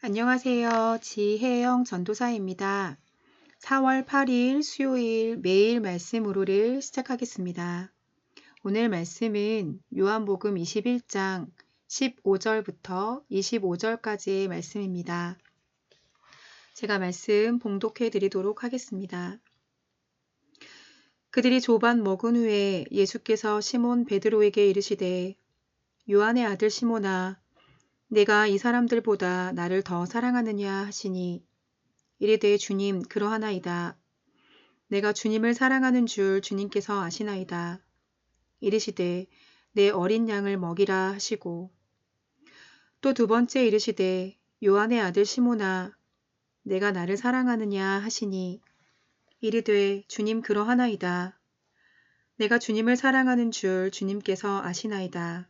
안녕하세요. 지혜영 전도사입니다. 4월 8일 수요일 매일 말씀으로를 시작하겠습니다. 오늘 말씀은 요한복음 21장 15절부터 25절까지의 말씀입니다. 제가 말씀 봉독해 드리도록 하겠습니다. 그들이 조반 먹은 후에 예수께서 시몬 베드로에게 이르시되 요한의 아들 시몬아 내가 이 사람들보다 나를 더 사랑하느냐 하시니 이르되 주님 그러하나이다. 내가 주님을 사랑하는 줄 주님께서 아시나이다. 이르시되 내 어린 양을 먹이라 하시고 또 두 번째 이르시되 요한의 아들 시몬아 내가 나를 사랑하느냐 하시니 이르되 주님 그러하나이다. 내가 주님을 사랑하는 줄 주님께서 아시나이다.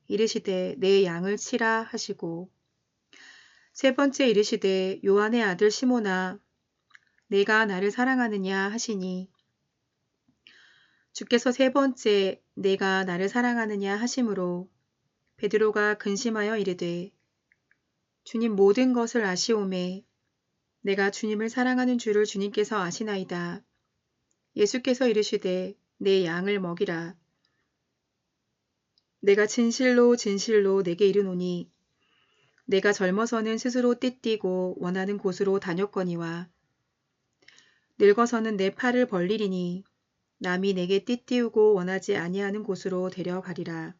이르시되 내 양을 치라 하시고 세 번째 이르시되 요한의 아들 시몬아 내가 나를 사랑하느냐 하시니 주께서 세 번째 내가 나를 사랑하느냐 하심으로 베드로가 근심하여 이르되 주님 모든 것을 아시오매 내가 주님을 사랑하는 줄을 주님께서 아시나이다. 예수께서 이르시되 내 양을 먹이라. 내가 진실로 진실로 내게 이르노니 내가 젊어서는 스스로 띠띠고 원하는 곳으로 다녔거니와 늙어서는 내 팔을 벌리리니 남이 내게 띠띠우고 원하지 아니하는 곳으로 데려가리라.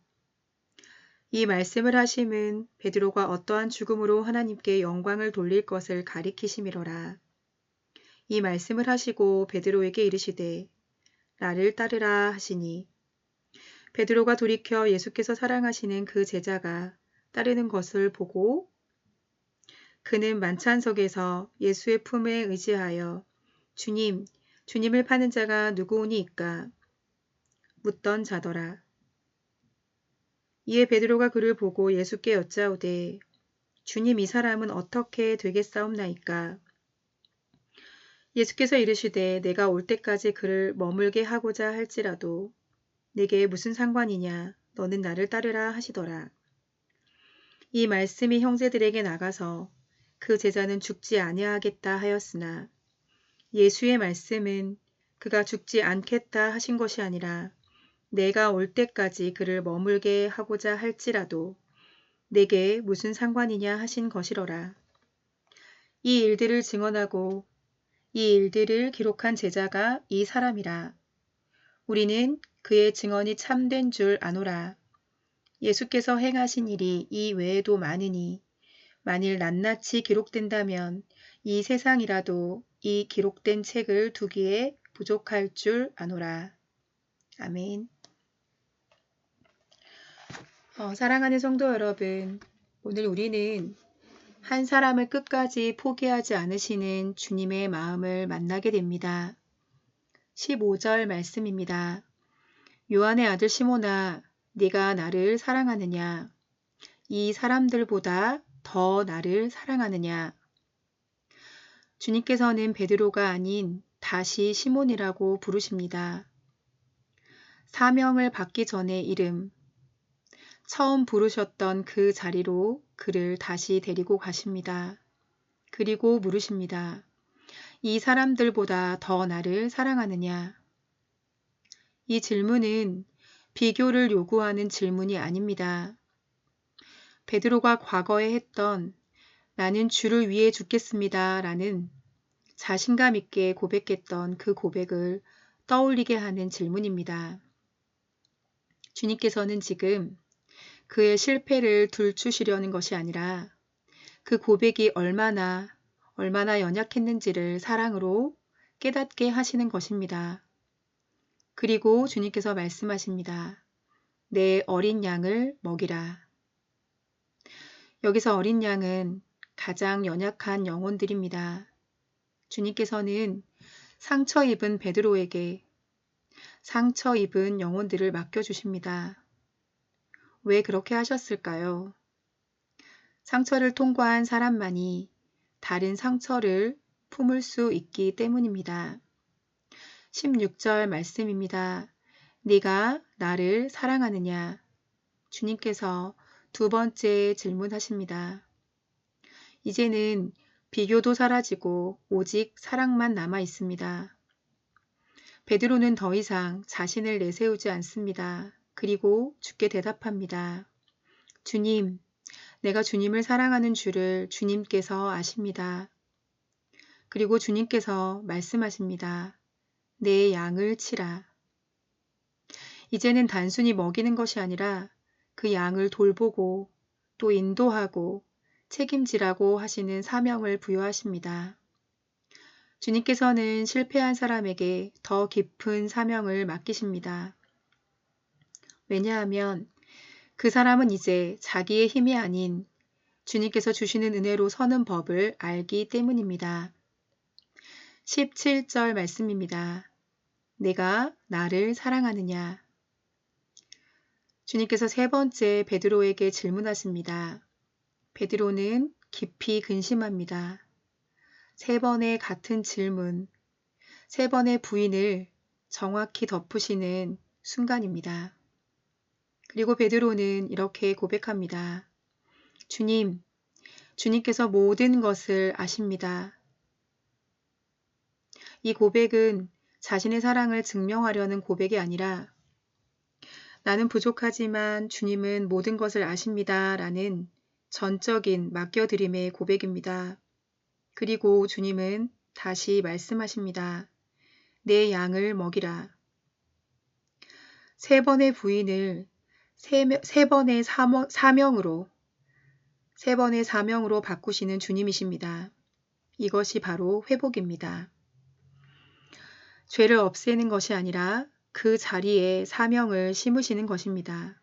이 말씀을 하심은 베드로가 어떠한 죽음으로 하나님께 영광을 돌릴 것을 가리키심이로라. 이 말씀을 하시고 베드로에게 이르시되 나를 따르라 하시니 베드로가 돌이켜 예수께서 사랑하시는 그 제자가 따르는 것을 보고 그는 만찬석에서 예수의 품에 의지하여 주님, 주님을 파는 자가 누구오니이까? 묻던 자더라. 이에 베드로가 그를 보고 예수께 여짜오되 주님 이 사람은 어떻게 되겠사옵나이까? 예수께서 이르시되 내가 올 때까지 그를 머물게 하고자 할지라도 내게 무슨 상관이냐? 너는 나를 따르라 하시더라. 이 말씀이 형제들에게 나가서 그 제자는 죽지 아니하겠다 하였으나 예수의 말씀은 그가 죽지 않겠다 하신 것이 아니라 내가 올 때까지 그를 머물게 하고자 할지라도 내게 무슨 상관이냐 하신 것이로라. 이 일들을 증언하고 이 일들을 기록한 제자가 이 사람이라. 우리는 그의 증언이 참된 줄 아노라. 예수께서 행하신 일이 이 외에도 많으니 만일 낱낱이 기록된다면 이 세상이라도 이 기록된 책을 두기에 부족할 줄 아노라. 아멘. 사랑하는 성도 여러분, 오늘 우리는 한 사람을 끝까지 포기하지 않으시는 주님의 마음을 만나게 됩니다. 15절 말씀입니다. 요한의 아들 시몬아, 네가 나를 사랑하느냐? 이 사람들보다 더 나를 사랑하느냐? 주님께서는 베드로가 아닌 다시 시몬이라고 부르십니다. 사명을 받기 전의 이름, 처음 부르셨던 그 자리로 그를 다시 데리고 가십니다. 그리고 물으십니다. 이 사람들보다 더 나를 사랑하느냐? 이 질문은 비교를 요구하는 질문이 아닙니다. 베드로가 과거에 했던 나는 주를 위해 죽겠습니다 라는 자신감 있게 고백했던 그 고백을 떠올리게 하는 질문입니다. 주님께서는 지금 그의 실패를 들추시려는 것이 아니라 그 고백이 얼마나 연약했는지를 사랑으로 깨닫게 하시는 것입니다. 그리고 주님께서 말씀하십니다. 내 어린 양을 먹이라. 여기서 어린 양은 가장 연약한 영혼들입니다. 주님께서는 상처 입은 베드로에게 상처 입은 영혼들을 맡겨주십니다. 왜 그렇게 하셨을까요? 상처를 통과한 사람만이 다른 상처를 품을 수 있기 때문입니다. 16절 말씀입니다. 네가 나를 사랑하느냐? 주님께서 두 번째 질문하십니다. 이제는 비교도 사라지고 오직 사랑만 남아 있습니다. 베드로는 더 이상 자신을 내세우지 않습니다. 그리고 주께 대답합니다. 주님, 내가 주님을 사랑하는 줄을 주님께서 아십니다. 그리고 주님께서 말씀하십니다. 내 양을 치라. 이제는 단순히 먹이는 것이 아니라 그 양을 돌보고 또 인도하고 책임지라고 하시는 사명을 부여하십니다. 주님께서는 실패한 사람에게 더 깊은 사명을 맡기십니다. 왜냐하면 그 사람은 이제 자기의 힘이 아닌 주님께서 주시는 은혜로 서는 법을 알기 때문입니다. 17절 말씀입니다. 내가 나를 사랑하느냐? 주님께서 세 번째 베드로에게 질문하십니다. 베드로는 깊이 근심합니다. 세 번의 같은 질문, 세 번의 부인을 정확히 덮으시는 순간입니다. 그리고 베드로는 이렇게 고백합니다. 주님, 주님께서 모든 것을 아십니다. 이 고백은 자신의 사랑을 증명하려는 고백이 아니라 나는 부족하지만 주님은 모든 것을 아십니다. 라는 전적인 맡겨드림의 고백입니다. 그리고 주님은 다시 말씀하십니다. 내 양을 먹이라. 세 번의 부인을 세 번의 사명으로 바꾸시는 주님이십니다. 이것이 바로 회복입니다. 죄를 없애는 것이 아니라 그 자리에 사명을 심으시는 것입니다.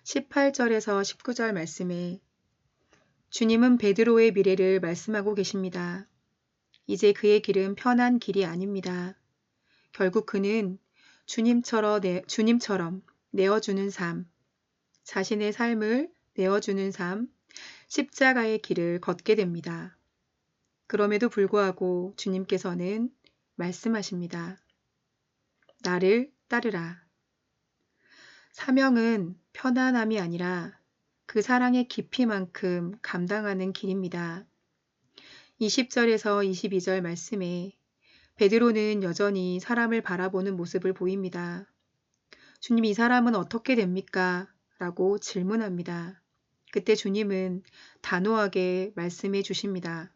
18절에서 19절 말씀에 주님은 베드로의 미래를 말씀하고 계십니다. 이제 그의 길은 편한 길이 아닙니다. 결국 그는 주님처럼 내어주는 삶, 자신의 삶을 내어주는 삶, 십자가의 길을 걷게 됩니다. 그럼에도 불구하고 주님께서는 말씀하십니다. 나를 따르라. 사명은 편안함이 아니라 그 사랑의 깊이만큼 감당하는 길입니다. 20절에서 22절 말씀에 베드로는 여전히 사람을 바라보는 모습을 보입니다. 주님, 이 사람은 어떻게 됩니까? 라고 질문합니다. 그때 주님은 단호하게 말씀해 주십니다.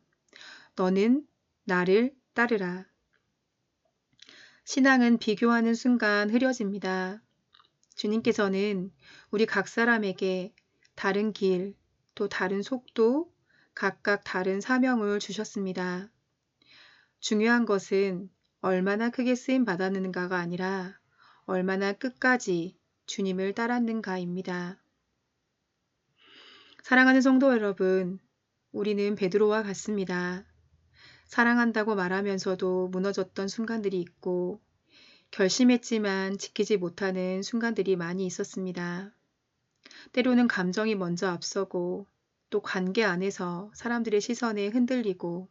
너는 나를 따르라. 신앙은 비교하는 순간 흐려집니다. 주님께서는 우리 각 사람에게 다른 길, 또 다른 속도, 각각 다른 사명을 주셨습니다. 중요한 것은 얼마나 크게 쓰임 받았는가가 아니라 얼마나 끝까지 주님을 따랐는가입니다. 사랑하는 성도 여러분, 우리는 베드로와 같습니다. 사랑한다고 말하면서도 무너졌던 순간들이 있고 결심했지만 지키지 못하는 순간들이 많이 있었습니다. 때로는 감정이 먼저 앞서고 또 관계 안에서 사람들의 시선에 흔들리고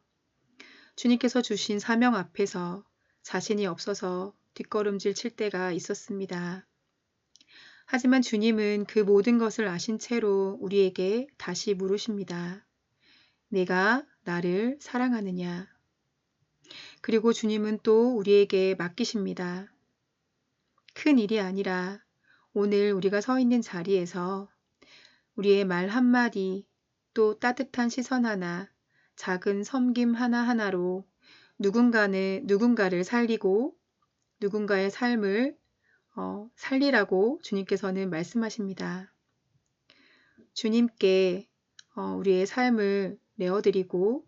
주님께서 주신 사명 앞에서 자신이 없어서 뒷걸음질 칠 때가 있었습니다. 하지만 주님은 그 모든 것을 아신 채로 우리에게 다시 물으십니다. 내가 나를 사랑하느냐? 그리고 주님은 또 우리에게 맡기십니다. 큰 일이 아니라 오늘 우리가 서 있는 자리에서 우리의 말 한마디, 또 따뜻한 시선 하나, 작은 섬김 하나하나로 누군가를 살리고 누군가의 삶을 살리라고 주님께서는 말씀하십니다. 주님께 우리의 삶을 내어드리고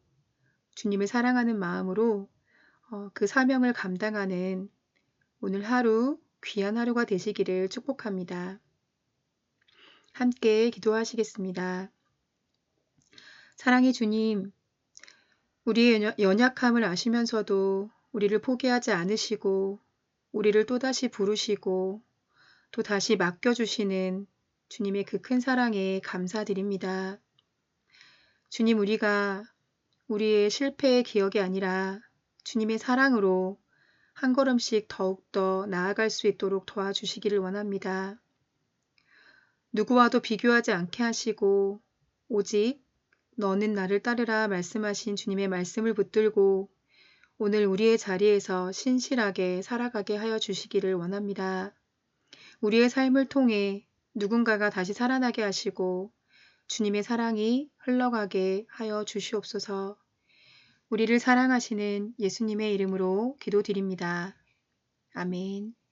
주님을 사랑하는 마음으로 그 사명을 감당하는 오늘 하루 귀한 하루가 되시기를 축복합니다. 함께 기도하시겠습니다. 사랑의 주님, 우리의 연약함을 아시면서도 우리를 포기하지 않으시고 우리를 또다시 부르시고 또 다시 맡겨주시는 주님의 그 큰 사랑에 감사드립니다. 주님, 우리가 우리의 실패의 기억이 아니라 주님의 사랑으로 한 걸음씩 더욱더 나아갈 수 있도록 도와주시기를 원합니다. 누구와도 비교하지 않게 하시고 오직 너는 나를 따르라 말씀하신 주님의 말씀을 붙들고 오늘 우리의 자리에서 신실하게 살아가게 하여 주시기를 원합니다. 우리의 삶을 통해 누군가가 다시 살아나게 하시고 주님의 사랑이 흘러가게 하여 주시옵소서. 우리를 사랑하시는 예수님의 이름으로 기도드립니다. 아멘.